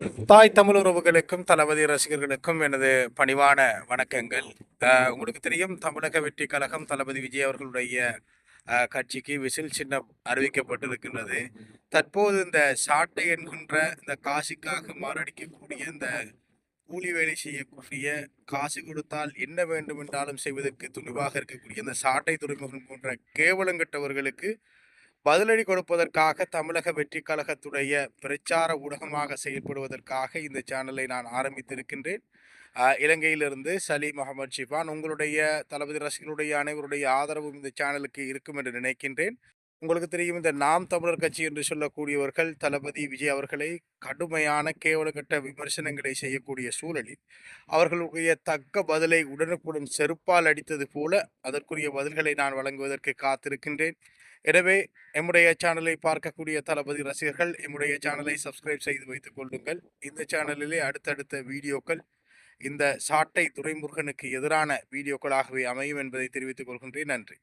தாய் தமிழ் உறவுகளுக்கும் தளபதி ரசிகர்களுக்கும் எனது பணிவான வணக்கங்கள். உங்களுக்கு தெரியும், தமிழக வெற்றி கழகம் தளபதி விஜய் அவர்களுடைய கட்சிக்கு விசில் சின்னம் அறிவிக்கப்பட்டிருக்கின்றது. தற்போது இந்த சாட்டை என்கின்ற இந்த காசுக்காக மாரடிக்கக்கூடிய இந்த கூலி வேலை செய்யக்கூடிய, காசு கொடுத்தால் என்ன வேண்டும் என்றாலும் செய்வதற்கு துணிவாக இருக்கக்கூடிய இந்த சாட்டை துறைமுகம் போன்ற கேவலங்கட்டவர்களுக்கு பதிலடி கொடுப்பதற்காக தமிழக வெற்றி கழகத்துடைய பிரச்சார ஊடகமாக செயல்படுவதற்காக இந்த சேனலை நான் ஆரம்பித்திருக்கின்றேன். இலங்கையிலிருந்து சலீம் அகமது ஷிபான். உங்களுடைய தளபதி ரசிகர்களுடைய அனைவருடைய ஆதரவும் இந்த சேனலுக்கு இருக்கும் என்று நினைக்கின்றேன். உங்களுக்கு தெரியும், இந்த நாம் தமிழர் கட்சி என்று சொல்லக்கூடியவர்கள் தளபதி விஜய் அவர்களை கடுமையான கேவலகட்ட விமர்சனங்களை செய்யக்கூடிய சூழலில் அவர்களுடைய தக்க பதிலை உடனுக்குடன் செருப்பால் அடித்தது போல அதற்குரிய பதில்களை நான் வழங்குவதற்கு காத்திருக்கின்றேன். எனவே எம்முடைய சேனலை பார்க்கக்கூடிய தளபதி ரசிகர்கள் எம்முடைய சேனலை சப்ஸ்கிரைப் செய்து வைத்துக் கொள்ளுங்கள். இந்த சேனலிலே அடுத்தடுத்த வீடியோக்கள் இந்த சாட்டை துரைமுருகனுக்கு எதிரான வீடியோக்களாகவே அமையும் என்பதை தெரிவித்துக் கொள்கின்றேன். நன்றி.